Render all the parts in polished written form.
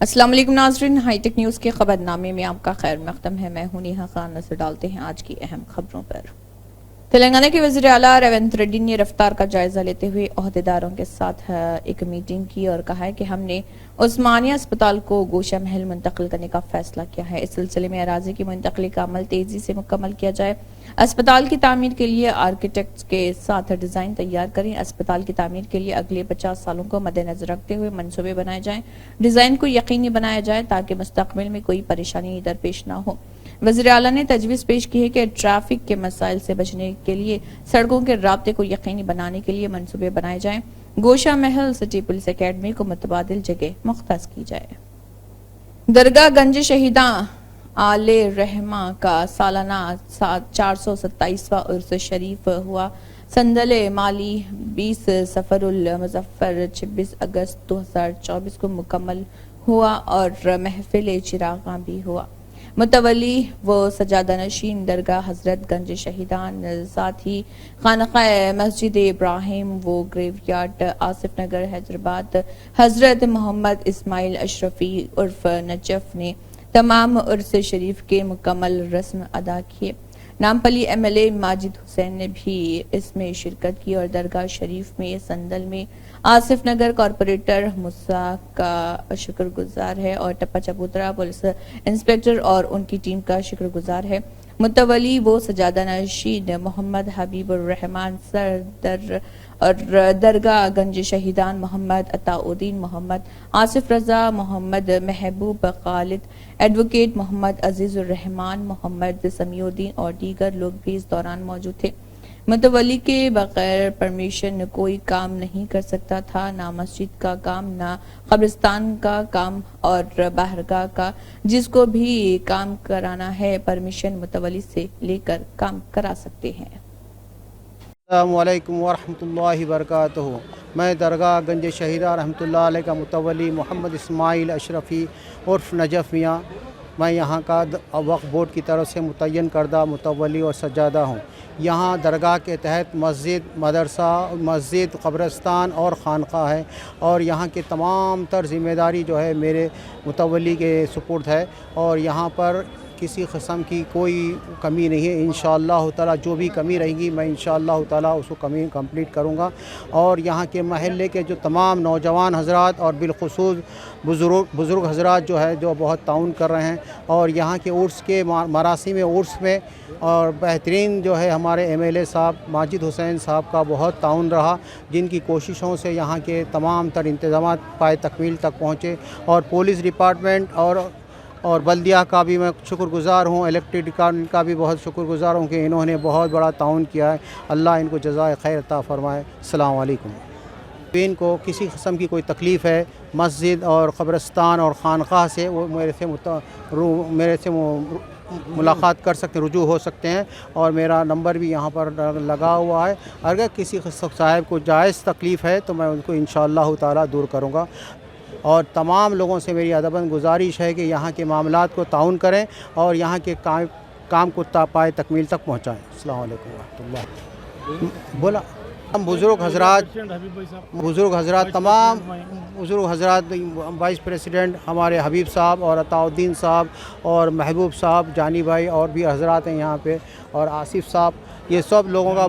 السلام علیکم ناظرین، ہائی ٹیک نیوز کے خبر نامے میں آپ کا خیر مقدم ہے۔ میں ہوں نیہا خان۔ نظر ڈالتے ہیں آج کی اہم خبروں پر۔ تلنگانہ کے وزیر اعلیٰ ریونت ریڈی نے رفتار کا جائزہ لیتے ہوئے عہدیداروں کے ساتھ ایک میٹنگ کی اور کہا ہے کہ ہم نے عثمانیہ اسپتال کو گوشہ محل منتقل کرنے کا فیصلہ کیا ہے۔ اس سلسلے میں اراضی کی منتقلی کا عمل تیزی سے مکمل کیا جائے۔ اسپتال کی تعمیر کے لیے آرکیٹیکٹس کے ساتھ ڈیزائن تیار کریں۔ اسپتال کی تعمیر کے لیے اگلے 50 سالوں کو مد نظر رکھتے ہوئے منصوبے بنائے جائیں۔ ڈیزائن کو یقینی بنایا جائے تاکہ مستقبل میں کوئی پریشانی درپیش نہ ہو۔ وزیر اعلیٰ نے تجویز پیش کی ہے کہ ٹریفک کے مسائل سے بچنے کے لیے سڑکوں کے رابطے کو یقینی بنانے کے لیے منصوبے بنائے جائیں۔ گوشہ محل سٹی پولیس اکیڈمی کو متبادل جگہ مختص کی جائے۔ درگاہ گنج شہیداں آل رحمہ کا سالانہ 427واں عرس شریف ہوا۔ سندل مالی 20 صفر المظفر 26 اگست 2024 کو مکمل ہوا اور محفل چراغاں بھی ہوا۔ متولی و سجادہ نشین درگاہ حضرت گنج شہیدان، ساتھ ہی خانقاہ مسجد ابراہیم و گریو یارڈ آصف نگر حیدرآباد حضرت محمد اسماعیل اشرفی عرف نجف نے تمام عرس شریف کے مکمل رسم ادا کیے۔ Nampally M L A Majid Hussain نے بھی اس میں شرکت کی اور درگاہ شریف میں سندل میں آصف نگر کارپوریٹر موسیٰ کا شکر گزار ہے اور ٹپا چبوترا پولیس انسپکٹر اور ان کی ٹیم کا شکر گزار ہے۔ متولی و سجادہ نشین محمد حبیب الرحمان صدر اور درگاہ گنج شہیدان محمد عطاء الدین محمد آصف رضا محمد محبوب خالد ایڈوکیٹ محمد عزیز الرحمان محمد سمیع الدین اور دیگر لوگ بھی اس دوران موجود تھے۔ متولی کے بغیر پرمیشن کوئی کام نہیں کر سکتا تھا، نہ مسجد کا کام، نہ قبرستان کا کام اور بارگاہ کا۔ جس کو بھی کام کرانا ہے پرمیشن متولی سے لے کر کام کرا سکتے ہیں۔ السلام علیکم ورحمۃ اللہ وبرکاتہ۔ میں درگاہ گنج شہیدہ رحمۃ اللہ علیہ کا متولی محمد اسماعیل اشرفی عرف نجف میاں، میں یہاں کا وقف بورڈ کی طرف سے متعین کردہ متولی اور سجادہ ہوں۔ یہاں درگاہ کے تحت مسجد، مدرسہ، مسجد، قبرستان اور خانقاہ ہے اور یہاں کے تمام تر ذمہ داری جو ہے میرے متولی کے سپرد ہے اور یہاں پر کسی قسم کی کوئی کمی نہیں ہے۔ انشاءاللہ تعالیٰ جو بھی کمی رہے گی میں انشاءاللہ تعالیٰ اس کو کمی کمپلیٹ کروں گا اور یہاں کے محلے کے جو تمام نوجوان حضرات اور بالخصوص بزرگ حضرات جو ہے جو بہت تعاون کر رہے ہیں اور یہاں کے عرس کے مراسم عرس میں اور بہترین جو ہے ہمارے ایم ایل اے صاحب ماجد حسین صاحب کا بہت تعاون رہا، جن کی کوششوں سے یہاں کے تمام تر انتظامات پائے تکمیل تک پہنچے اور پولیس ڈپارٹمنٹ اور بلدیہ کا بھی میں شکر گزار ہوں، الیکٹرک ڈپارٹمنٹ کا بھی بہت شکر گزار ہوں کہ انہوں نے بہت بڑا تعاون کیا ہے۔ اللہ ان کو جزائے خیر عطا فرمائے۔ السلام علیکم۔ ان کو کسی قسم کی کوئی تکلیف ہے مسجد اور قبرستان اور خانقاہ سے، وہ میرے سے ملاقات کر سکتے ہیں، رجوع ہو سکتے ہیں اور میرا نمبر بھی یہاں پر لگا ہوا ہے۔ اگر کسی صاحب کو جائز تکلیف ہے تو میں ان کو انشاءاللہ تعالیٰ دور کروں گا اور تمام لوگوں سے میری ادباً گزارش ہے کہ یہاں کے معاملات کو تعاون کریں اور یہاں کے کام کو پائے تکمیل تک پہنچائیں۔ السلام علیکم ورحمۃ اللہ۔ بولا ہم بزرگ حضرات تمام بزرگ حضرات، وائس پریسیڈنٹ ہمارے حبیب صاحب اور عطاء الدین صاحب اور محبوب صاحب، جانی بھائی اور بھی حضرات ہیں یہاں پہ اور آصف صاحب، یہ سب لوگوں کا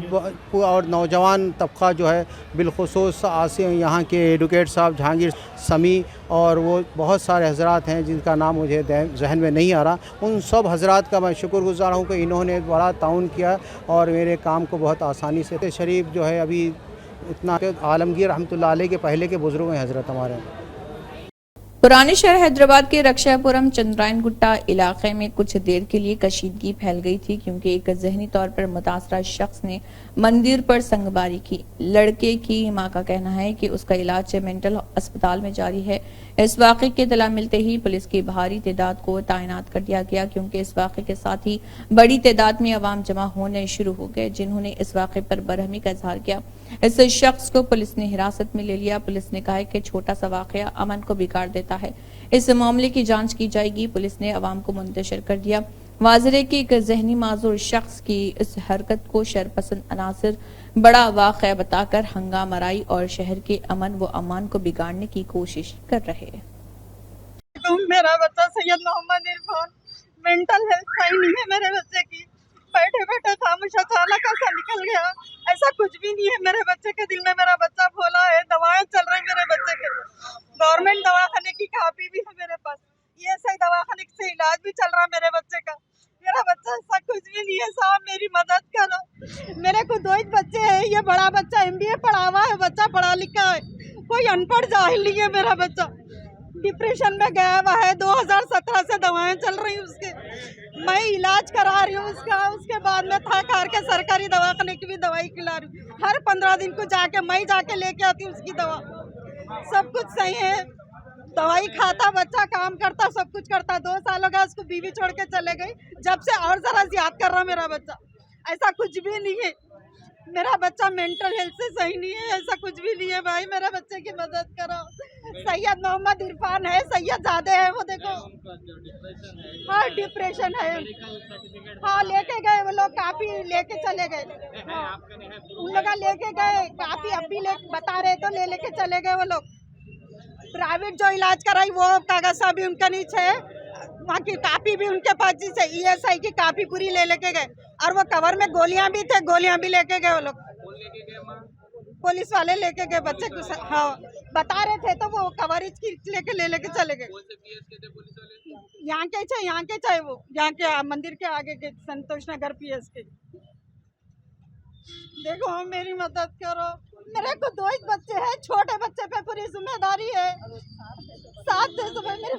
اور نوجوان طبقہ جو ہے بالخصوص یہاں کے ایڈوکیٹ صاحب جہانگیر سمیع اور وہ بہت سارے حضرات ہیں جن کا نام مجھے ذہن میں نہیں آ رہا، ان سب حضرات کا میں شکر گزار ہوں کہ انہوں نے بڑا تعاون کیا اور میرے کام کو بہت آسانی سے شریف جو ہے ابھی اتنا عالمگیر رحمۃ اللہ علیہ کے پہلے کے بزرگ ہیں حضرت ہمارے۔ پرانے شہر حیدرآباد کے رکشا پورم چندرائن گٹا علاقے میں کچھ دیر کے لیے کشیدگی پھیل گئی تھی کیونکہ ایک ذہنی طور پر متاثرہ شخص نے مندر پر سنگباری کی۔ لڑکے کی ماں کا کہنا ہے کہ اس کا علاج مینٹل اسپتال میں جاری ہے۔ اس واقعے کی اطلاع ملتے ہی پولیس کی بھاری تعداد کو تعینات کر دیا گیا کیونکہ اس واقعے کے ساتھ ہی بڑی تعداد میں عوام جمع ہونے شروع ہو گئے جنہوں نے اس واقعے پر برہمی کا اظہار کیا۔ اس شخص کو پولیس نے حراست میں لے لیا۔ پولیس نے کہا ہے کہ چھوٹا سا واقعہ امن کو بگاڑ دیتا ہے، اس معاملے کی جانچ کی جائے گی۔ پولیس نے عوام کو منتشر کر دیا۔ واضح ہے کہ ایک ذہنی معذور شخص کی اس حرکت کو شرپسند عناصر بڑا واقعہ بتا کر ہنگامہ آرائی اور شہر کے امن و امان کو بگاڑنے کی کوشش کر رہے ہیں۔ मेरा बच्चा सैयद मोहम्मद इरफान, मेंटल हेल्थ सही नहीं है मेरे बच्चे की। बैठे बैठे खामोश अचानक ऐसा निकल गया। ऐसा कुछ भी नहीं है मेरे बच्चे के दिल में। मेरा बच्चा भोला है, दवाएं चल रही मेरे बच्चे के। गवर्नमेंट दवाखाने की कॉपी भी है मेरे पास, ये सही दवाखाने से इलाज भी चल रहा मेरे बच्चे का। मेरा बच्चा ऐसा कुछ भी नहीं है साहब, मेरी मदद करो। मेरे को दो ही बच्चे हैं, ये बड़ा बच्चा MBA पढ़ा हुआ है, बच्चा पढ़ा लिखा है, कोई अनपढ़ जाहिल नहीं है मेरा बच्चा। डिप्रेशन में गया हुआ है, 2017 से दवाएं चल रही उसके, मैं इलाज करा रही हूँ उसका। उसके बाद में थक हार के सरकारी दवाखाने की भी दवाई खिला रही हूँ। हर 15 दिन को जाके मैं जाके लेके आती हूँ उसकी दवा। सब कुछ सही है, दवाई खाता, बच्चा काम करता, सब कुछ करता। 2 साल हो गया उसको, बीवी छोड़ के चले गई जब से, और जरा याद कर रहा मेरा बच्चा। ऐसा कुछ भी नहीं है, मेरा बच्चा मेंटल हेल्थ से सही नहीं है, ऐसा कुछ भी नहीं है भाई। मेरे बच्चे की मदद करो। सैयद मोहम्मद इरफान है, सैयद जादे है वो, देखो। हाँ डिप्रेशन है। हाँ लेके गए वो लोग, काफी लेके चले गए। हाँ उन लोग लेके गए काफी, अब भी बता रहे तो लेके चले गए वो लोग। प्राइवेट जो इलाज कराई वो कागज भी उनका नहीं है, वहाँ की कापी भी उनके पास से ESI की कापी पूरी लेके गए। और वो कवर में गोलियां भी थे, गोलियां भी लेके गए वो लोग। पुलिस वाले लेके गए बच्चे को। हाँ बता रहे थे तो वो कवरेज की लेके चले गए। यहाँ के चाहे वो यहाँ के मंदिर के आगे के संतोष नगर PS के। देखो मेरी मदद करो, मेरे को 2 ही बच्चे हैं, छोटे बच्चे पे पूरी जिम्मेदारी है। 7 से मेरे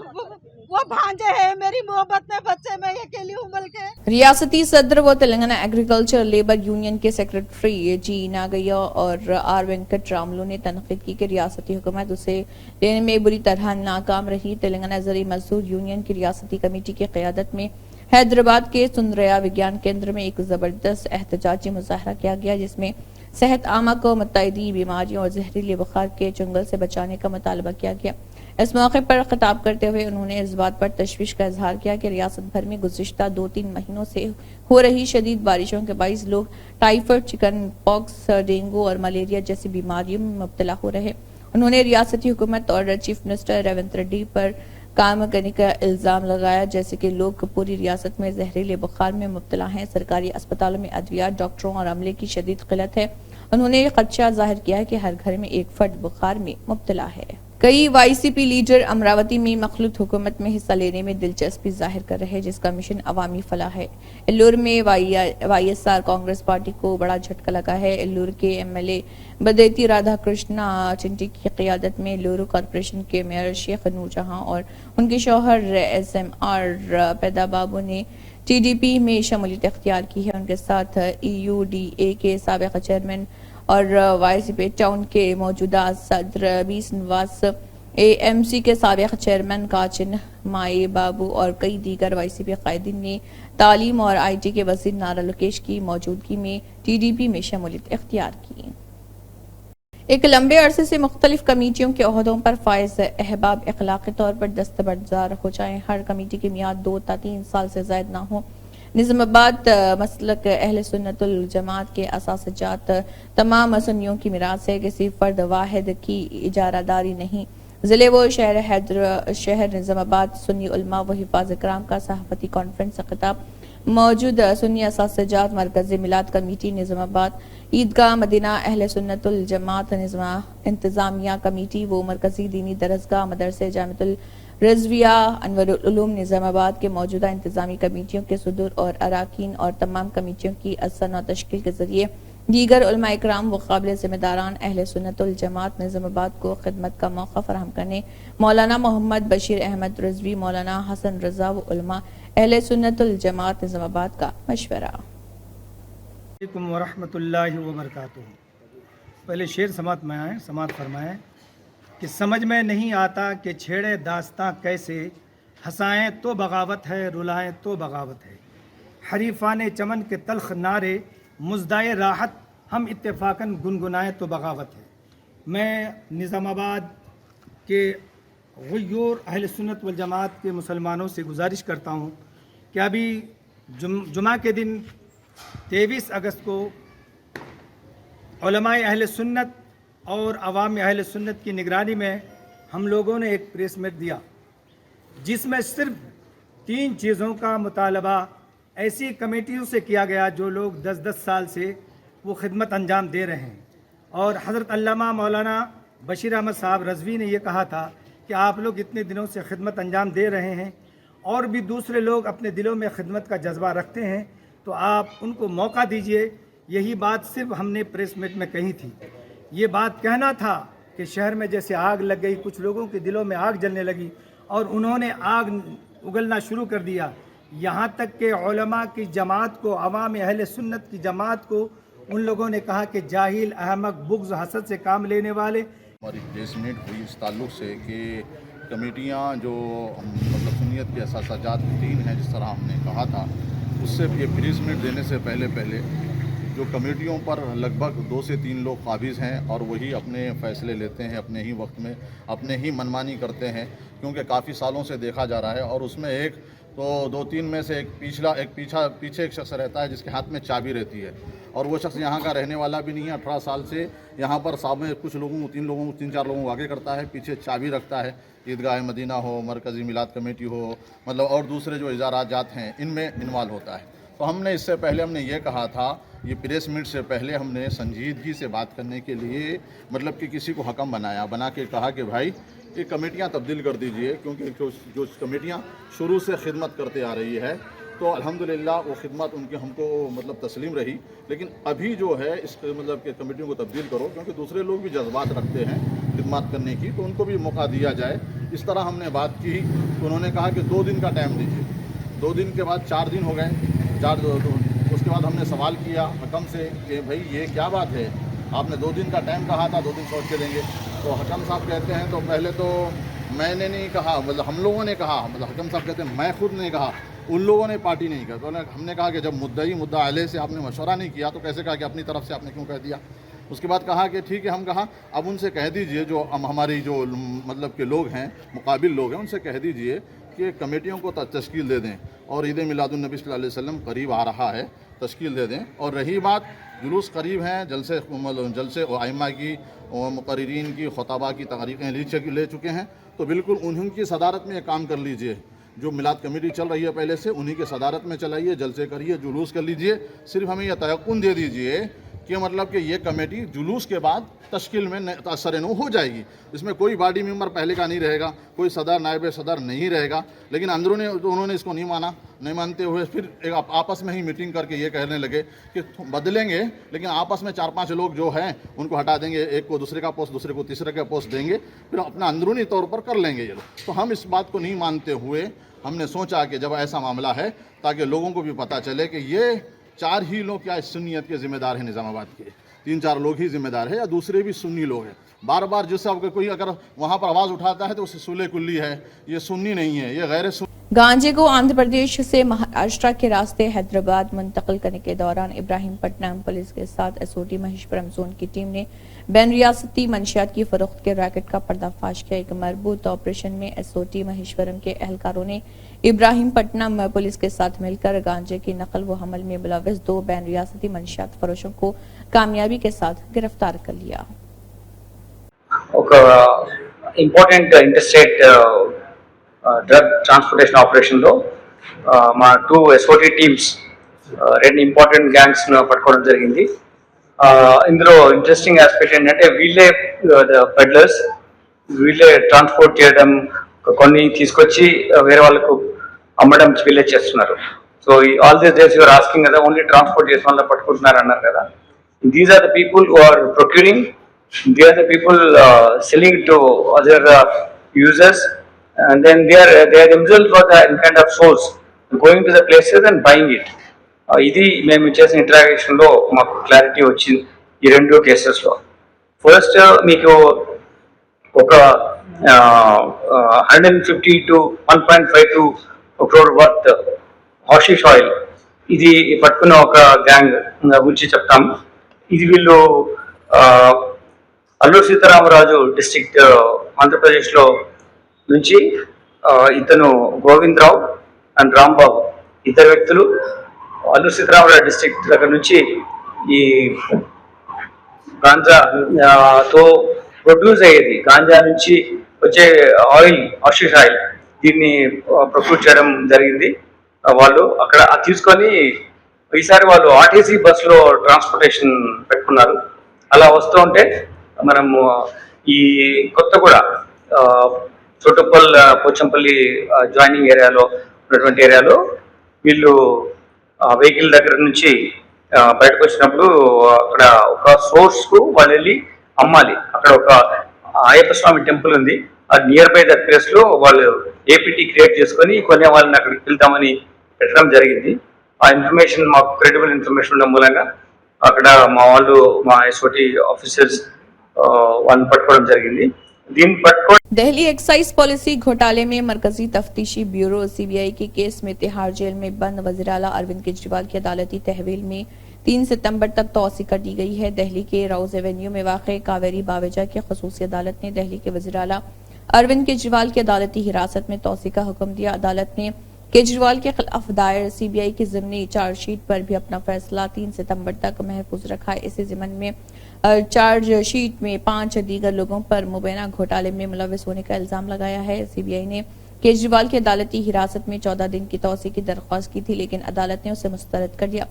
वो भांजे हैं, मेरी मोहब्बत में बच्चे, मैं अकेली हूँ बल के। रियासती सदर व तेलंगाना एग्रीकल्चर लेबर यूनियन के सेक्रेटरी जी नागैया और R वेंकट रामलू ने तनकीद की कि रियासती हुकूमत उसे लेने में बुरी तरह नाकाम रही। तेलंगाना ज़री मजदूर यूनियन की रियासती कमेटी की क़यादत में हैदराबाद के सुंदरया विज्ञान केंद्र में एक जबरदस्त एहतजाजी मुजाहरा किया गया, जिसमें सेहत आमा को मुतअद्दी बीमारियों और जहरीले बुखार के चंगल से बचाने का मुतालबा किया गया। इस मौके पर खिताब करते हुए उन्होंने इस बात पर तशवीश का इजहार किया कि रियासत भर में गुज़िश्ता 2-3 महीनों से हो रही शदीद बारिशों के बाइस लोग टाइफाइड, चिकन पॉक्स, डेंगू और मलेरिया जैसी बीमारियों में मुब्तला हो रहे। उन्होंने रियासती हुकूमत और चीफ मिनिस्टर रेवंत रेड्डी पर काम करने का इल्जाम लगाया, जैसे कि लोग पूरी रियासत में जहरीले बुखार में मुब्तला हैं। सरकारी अस्पतालों में अद्वियात, डॉक्टरों और अमले की शदीद किल्लत है। उन्होंने खदशा जाहिर किया है कि हर घर में एक फर्द बुखार में मुब्तला है। कई YCP लीडर अमरावती में मखलूत हुकूमत में हिस्सा लेने में दिलचस्पी जाहिर कर रहे हैं, जिसका मिशन अवामी फलाह है। एल्लूर में YSR कांग्रेस पार्टी को बड़ा झटका लगा है। एल्लूर के MLA बदेती राधा कृष्णा चिंटी की क़यादत में एल्लूर कॉरपोरेशन के मेयर शेख नूरजहां और उनके शौहर SMR पैदा बाबू ने TDP में शमूलियत इख्तियार की है। उनके साथ EUDA के साबिक़ चेयरमैन और YCP टाउन के मौजूदा सदर 20 नवास, AMC के साबिक़ चेयरमैन काचिन माए बाबू और कई दीगर YCP कायदीन ने तालीम और IT के वज़ीर नारा लोकेश की मौजूदगी में TDP में शमूलियत इख्तियार की। एक लंबे अरसे से मुख्तलिफ कमेटियों के ओहदों पर फायज अहबाब इखलाक़ी तौर पर दस्तबरदार हो जाएं। हर कमेटी की मियाद 2 या 3 साल से ज़ायद ना हो। निज़ामाबाद मसलक अहले सुन्नतुल जमात के असासजात तमाम सुन्नियों की मिरास है, किसी फर्द वाहिद की इजारादारी नहीं। ज़िले व शहर निज़ामाबाद सुन्नी उलमा व हिफाज़ इकराम का सहाफ़ती कॉन्फ्रेंस से खिताब। मौजूद सुन्नी असासजात मरकज़ी मिलाद कमेटी निज़ामाबाद, ईदगाह मदीना अहले सुन्नतुल जमात इंतज़ामिया कमेटी व मरकज़ी दीनी दरसगाह मदरसे जामिअतुल रिज़विया अनवरुल उलूम निज़ामाबाद के मौजूदा इंतज़ामी कमेटियों के सदूर और अराकीन और तमाम कमेटियों की असन और तश्कील के जरिए दीगर उलमा इकराम व काबिल ज़िम्मेदारान अहले सुन्नतुल जमात निज़ामाबाद को खिदमत का मौका फराहम करने मौलाना मोहम्मद बशीर अहमद रिज़वी, मौलाना हसन रज़ा व उलमा अहले सुन्नतुल जमात निज़ामाबाद का मशवरा। अलैकुम वरहमतुल्लाहि वबरकातुहू। पहले शेर समात फरमाएं कि समझ में नहीं आता कि छेड़े दास्तां कैसे, हंसाएं तो बगावत है, रुलाएं तो बगावत है। हरीफाने चमन के तल्ख नारे, मुज़दाए राहत हम इत्तेफाकन गुनगुनाएं तो बगावत है। मैं निज़ामाबाद के गुय्यूर अहले सुन्नत वल जमात के मुसलमानों से गुजारिश करता हूँ कि अभी जुमा के दिन 23 अगस्त को उलमाए अहले सुन्नत और अवाम अहले सुन्नत की निगरानी में हम लोगों ने एक प्रेस मीट दिया। जिसमें सिर्फ 3 चीज़ों का मुतालबा ऐसी कमेटियों से किया गया जो लोग 10-10 साल से वो खिदमत अंजाम दे रहे हैं। और हज़रत अल्लामा मौलाना बशीर अहमद साहब रज़वी ने ये कहा था कि आप लोग इतने दिनों से खिदमत अंजाम दे रहे हैं और भी दूसरे लोग अपने दिलों में खिदमत का जज्बा रखते हैं, तो आप उनको मौका दीजिए। यही बात सिर्फ हमने प्रेस मीट में कही थी। ये बात कहना था कि शहर में जैसे आग लग गई, कुछ लोगों के दिलों में आग जलने लगी और उन्होंने आग उगलना शुरू कर दिया। यहाँ तक कि उलमा की जमात को, अवाम अहले सुन्नत की जमात को उन लोगों ने कहा कि जाहिल, अहमक, बुग़्ज़, हसद से काम लेने वाले। हमारी प्रेस मीट हुई इस ताल्लुक़ से कि कमेटियाँ जो मतलब सुन्नियत के असासाजात 3 हैं, जिस तरह हमने कहा था, उससे ये प्रेस मीट देने से पहले जो कमेटियों पर लगभग 2 से 3 लोग काबिज़ हैं और वही अपने फ़ैसले लेते हैं, अपने ही वक्त में अपने ही मनमानी करते हैं, क्योंकि काफ़ी सालों से देखा जा रहा है। और उसमें एक तो 2-3 में से पीछे एक शख्स रहता है जिसके हाथ में चाबी रहती है, और वो शख्स यहाँ का रहने वाला भी नहीं है। 18 साल से यहाँ पर सामने कुछ लोगों को 3-4 लोगों को आगे करता है, पीछे चाबी रखता है। ईदगाह मदीना हो, मरकज़ी मिलाद कमेटी हो, मतलब और दूसरे जो इजारात हैं, इनमें इन्वॉल्व होता है। तो हमने इससे पहले हमने ये कहा था, ये प्रेस मीट से पहले हमने संजीदगी से बात करने के लिए मतलब कि किसी को हकम बना के कहा कि भाई ये कमेटियाँ तब्दील कर दीजिए, क्योंकि जो कमेटियाँ शुरू से खिदमत करते आ रही है, तो अल्हम्दुलिल्लाह वो खिदमत उनकी हमको मतलब तस्लीम रही। लेकिन अभी जो है इस मतलब के कमेटियों को तब्दील करो, क्योंकि दूसरे लोग भी जज्बात रखते हैं खिदमत करने की, तो उनको भी मौका दिया जाए। इस तरह हमने बात की, तो उन्होंने कहा कि 2 दिन का टाइम दीजिए। 2 दिन के बाद 4 दिन हो गए। उसके बाद हमने सवाल किया हकम से कि भाई ये क्या बात है, आपने 2 दिन का टाइम कहा था, 2 दिन सोच के देंगे। तो हकम साहब कहते हैं, तो पहले तो मैंने नहीं कहा, मतलब हम लोगों ने कहा, मतलब हकम साहब कहते हैं मैं खुद नहीं कहा, उन लोगों ने पार्टी नहीं कहा। तो हमने कहा कि जब मुद्दा अहले से आपने मशवरा नहीं किया तो कैसे कहा कि अपनी तरफ से आपने क्यों कह दिया। उसके बाद कहा कि ठीक है, हम कहा अब उनसे कह दीजिए, जो हमारी जो मतलब के लोग हैं, मुकाबिल लोग हैं, उनसे कह दीजिए कि कमेटियों को तश्कील दे दें, और ईद मिलादुन्नबी सल्लल्लाहु अलैहि वसल्लम करीब आ रहा है, तश्कील दे दें। और रही बात जुलूस करीब हैं, जलसे आइम्मा की और मुकर्रिरीन की खुताबा की तहरीकें ले चुके हैं, तो बिल्कुल उन्हीं की सदारत में काम कर लीजिए। जो मिलाद कमेटी चल रही है पहले से, उन्हीं के सदारत में चलाइए, जलसे करिए, जुलूस कर लीजिए। सिर्फ हमें यह तयक़ुन दे दीजिए कि मतलब कि ये कमेटी जुलूस के बाद तश्कील में असर-ए-नौ हो जाएगी। इसमें कोई बॉडी मेंबर पहले का नहीं रहेगा, कोई सदर नायब सदर नहीं रहेगा। लेकिन अंदरूनी उन्होंने इसको नहीं मानते हुए फिर एक आपस में ही मीटिंग करके ये कहने लगे कि बदलेंगे, लेकिन आपस में 4-5 लोग जो हैं उनको हटा देंगे, एक को दूसरे का पोस्ट, दूसरे को तीसरे का पोस्ट देंगे, फिर अपना अंदरूनी तौर पर कर लेंगे ये लोग। तो हम इस बात को नहीं मानते हुए हमने सोचा कि जब ऐसा मामला है, ताकि लोगों को भी पता चले कि ये 4 ही लोग क्या इस सुन्नियत के ज़िम्मेदार हैं, निज़ामाबाद के 3-4 लोग ही ज़िम्मेदार है, या दूसरे भी सुन्नी लोग हैं। बार बार जिससे आपको कोई अगर वहाँ पर आवाज़ उठाता है तो उसे सूले कुल्ली है, ये सुन्नी नहीं है, ये गैर सुन्नी। गांजे को आंध्र प्रदेश से महाराष्ट्र के रास्ते हैदराबाद मुंतकिल करने के दौरान इब्राहीमपट्टनम पुलिस के साथ एसओटी महेश्वरम जोन की टीम ने बैन रियासती मंशियात की फरोख्त के रैकेट का पर्दाफाश किया। एक मरबूत ऑपरेशन में एसओटी महेश्वरम के एहलकारों ने इब्राहीमपट्टनम पुलिस के साथ मिलकर गांजे की नकल व हमल में मुलव्वस 2 बैन रियासती मंशियात फरोशों को कामयाबी के साथ गिरफ्तार कर लिया। ఇంపార్టెంట్ ఇంటర్స్టేట్ డ్రగ్ ట్రాన్స్పోర్టేషన్ ఆపరేషన్లో మా 2 ఎస్ఓటీ టీమ్స్ 2 ఇంపార్టెంట్ గ్యాంగ్స్ను పట్టుకోవడం జరిగింది. ఇందులో ఇంట్రెస్టింగ్ ఆస్పెక్ట్ ఏంటంటే వీళ్ళే పెడ్లర్స్, వీళ్ళే ట్రాన్స్పోర్ట్ చేయడం, కొన్ని తీసుకొచ్చి వేరే వాళ్ళకు అమ్మడం వీళ్ళే చేస్తున్నారు. So all these days you're asking కదా, ఓన్లీ ట్రాన్స్పోర్ట్ చేసిన వాళ్ళ పట్టుకుంటున్నారు అన్నారు కదా. These are the people who are procuring. They are the people selling to other users, and then they are themselves for the kind of source going to the places and buying it. ఇది మేము చేసిన interaction లో మాకు clarity వచ్చింది ఈ 2 cases లో. First మీకు ఒక 150 to 1.52 crore worth hashish oil ఇది పట్టుకున్న ఒక గ్యాంగ్ గురించి చెప్తాం. ఇది వీళ్ళు అల్లూరు సీతారామరాజు డిస్ట్రిక్ట్ ఆంధ్రప్రదేశ్లో నుంచి ఇతను గోవిందరావు అండ్ రాంబాబు, 2 వ్యక్తులు అల్లూరు సీతారామరాజు డిస్ట్రిక్ట్ దగ్గర నుంచి ఈ గాంజాతో ప్రొడ్యూస్ అయ్యేది, గాంజా నుంచి వచ్చే ఆయిల్, హాషిష్ ఆయిల్, దీన్ని ప్రొక్యూర్ చేయడం జరిగింది. వాళ్ళు అక్కడ తీసుకొని ఈసారి వాళ్ళు ఆర్టీసీ బస్సులో ట్రాన్స్పోర్టేషన్ పెట్టుకున్నారు. అలా వస్తూ ఉంటే మనము ఈ కొత్తగూడ చోటుప్పల్ పోచంపల్లి జాయినింగ్ ఏరియాలో ఉన్నటువంటి ఏరియాలో వీళ్ళు వెహికల్ దగ్గర నుంచి బయటకు వచ్చినప్పుడు అక్కడ ఒక సోర్స్ కు వాళ్ళు వెళ్ళి అమ్మాలి. అక్కడ ఒక అయ్యప్ప స్వామి టెంపుల్ ఉంది, అది నియర్ బై దట్ ప్లేస్ లో వాళ్ళు ఏపీటీ క్రియేట్ చేసుకొని కొనే వాళ్ళని అక్కడికి వెళ్తామని పెట్టడం జరిగింది. ఆ ఇన్ఫర్మేషన్ మాకు క్రెడిబుల్ ఇన్ఫర్మేషన్ ఉండడం మూలంగా అక్కడ మా వాళ్ళు మా ఎస్ఓటీ ఆఫీసర్స్ వాళ్ళని పట్టుకోవడం జరిగింది. దీన్ని పట్టుకో दिल्ली एक्साइज पॉलिसी घोटाले में मरकजी तफ्तीशी ब्यूरो सीबीआई के केस में तिहाड़ जेल में बंद वज़ीर-ए-आला अरविंद केजरीवाल की अदालती तहवील में 3 सितंबर तक तौसी कर दी गई है। दिल्ली के राउज एवेन्यू में वाक़ कावेरी बावेजा की ख़ुसूसी अदालत ने दिल्ली के वज़ीर-ए-आला अरविंद केजरीवाल की अदालती हिरासत में तौसी का हुक्म दिया। अदालत ने केजरीवाल के खिलाफ दायर सीबीआई की ज़िमनी चार्जशीट पर भी अपना फैसला 3 सितंबर तक महफूज रखा है। इसी ज़िमन में चार्जशीट में 5 दीगर लोगों पर मुबैना घोटाले में मुलविस होने का इल्जाम लगाया है। सीबीआई ने केजरीवाल की अदालती हिरासत में 14 दिन की तौसी की दरख्वास्त की थी, लेकिन अदालत ने उसे मुस्तरद कर दिया।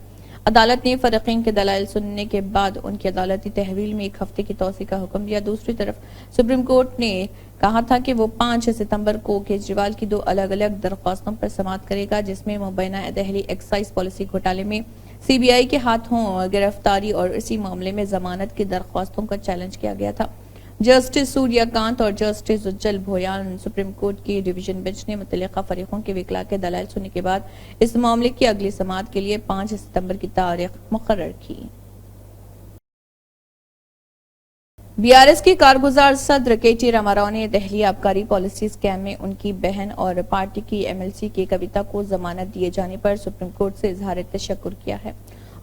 अदालत ने फरीकीन के दलाइल सुनने के बाद उनकी अदालती तहवील में 1 हफ्ते की तौसी का हुक्म दिया। दूसरी तरफ सुप्रीम कोर्ट ने कहा था कि वो 5 सितंबर को केजरीवाल की 2 अलग अलग दरख्वास्तों पर समाअत करेगा, जिसमें मुबैना दिल्ली एक्साइज पॉलिसी घोटाले में सीबीआई के हाथों गिरफ्तारी और इसी मामले में जमानत की दरख्वास्तों का चैलेंज किया गया था। जस्टिस सूर्यकांत और जस्टिस उज्जवल भोयान सुप्रीम कोर्ट की डिवीजन बेंच ने मुतल्लिका फरीकों के वकील के दलाइल सुनने के बाद इस मामले की अगली समाअत के लिए 5 सितंबर की तारीख मुकर्रर की। बीआरएस के कारगुजार सदर केटी रामाराव ने दिल्ली आबकारी पॉलिसी स्कैम में उनकी बहन और पार्टी की एमएलसी के कविता को जमानत दिए जाने पर सुप्रीम कोर्ट से इजहार तशक्कुर किया है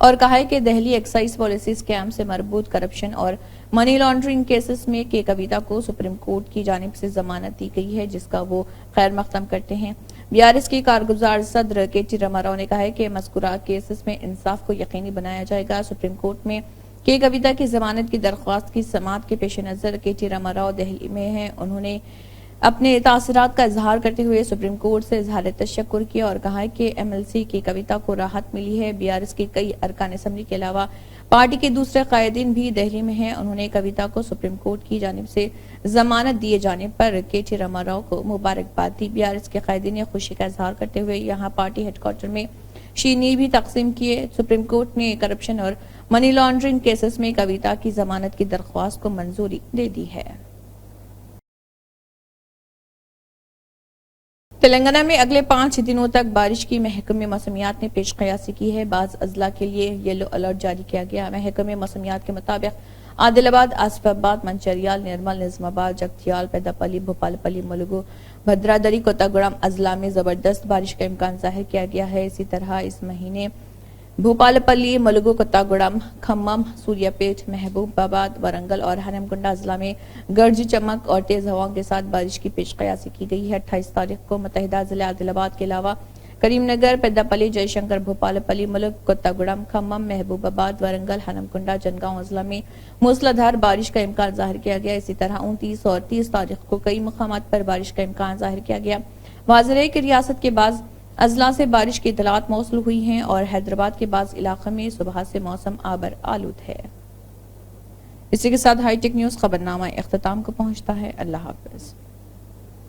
और कहा है कि दिल्ली एक्साइज पॉलिसी स्कैम से मरबूत करप्शन और मनी लॉन्ड्रिंग केसेस में के कविता को सुप्रीम कोर्ट की जानिब से जमानत दी गई है, जिसका वो खैर मकदम करते हैं। बीआरएस के कारगुजार सदर केटी रामाराव ने कहा है कि मज़कूरा केसेस में इंसाफ को यकीनी बनाया जाएगा। सुप्रीम कोर्ट में के कविता की जमानत की दरख्वास्त की समाअत के पेश नजर केटी रामाराव दिल्ली में हैं। उन्होंने अपने तासरात का इजहार करते हुए सुप्रीम कोर्ट से इजहार तशक्कुर किया और कहा है कि एमएलसी की कविता को राहत मिली है। बीआरएस के कई अरकान असेंबली के अलावा पार्टी के दूसरे कायदीन भी दिल्ली में हैं। उन्होंने कविता को सुप्रीम कोर्ट की जानिब से जमानत दिए जाने पर केटी रामाराव को मुबारकबाद दी। बीआरएस के कायदीन ने खुशी का इजहार करते हुए यहाँ पार्टी हेडक्वार्टर में शीनी भी तकसीम किए। सुप्रीम कोर्ट ने करप्शन और मनी लॉन्ड्रिंग केसेस में कविता की जमानत की दरख्वास्त को मंजूरी दे दी है। तेलंगाना में अगले 5 दिनों तक बारिश की महकमे मौसमियात ने पेश कयासी की है। बाज़ अजला के लिए येलो अलर्ट जारी किया गया। महकमे मौसमियात के मुताबिक आदिलाबाद, आसिफाबाद, मंचिर्याल, निर्मल, निजामाबाद, जगतियाल, पेदापल्ली, भोपालपल्ली, मुलुगु, भद्रादरी, कोत्तागुड़म अजला में जबरदस्त बारिश का इम्कान जाहिर किया गया है। इसी तरह इस महीने भोपालपल्ली, मुलुगु, कोत्तागुड़म, खम्मम, सूर्यापेट, महबूबाबाद, वरंगल और हनमकुंडा अजला में गरज चमक और तेज हवाओं के साथ बारिश की पेश कयासी की गई है। 28 तारीख को मुतहिदा जिला आदिलाबाद के अलावा करीमनगर, पेदापल्ली, जयशंकर, भोपालपल्ली, मुलुगु, कोत्तागुड़म, खम्मम, महबूबाबाद, वरंगल, हनमकुंडा, जनगांव अजला में मूसलाधार बारिश का इम्कान जाहिर किया गया। इसी तरह 29 और 30 तारीख को कई मकामात पर बारिश का इम्कान जाहिर किया गया। वाज़ेह है कि रियासत के बाद अजला से बारिश की इतलात मौसूल हुई हैं और हैदराबाद के बाज़ इलाक़ों में सुबह से मौसम आबर आलूद है। इसी के साथ हाईटेक न्यूज़ खबरनामा इख्तिताम को पहुंचता है। अल्लाह हाफ़िज़।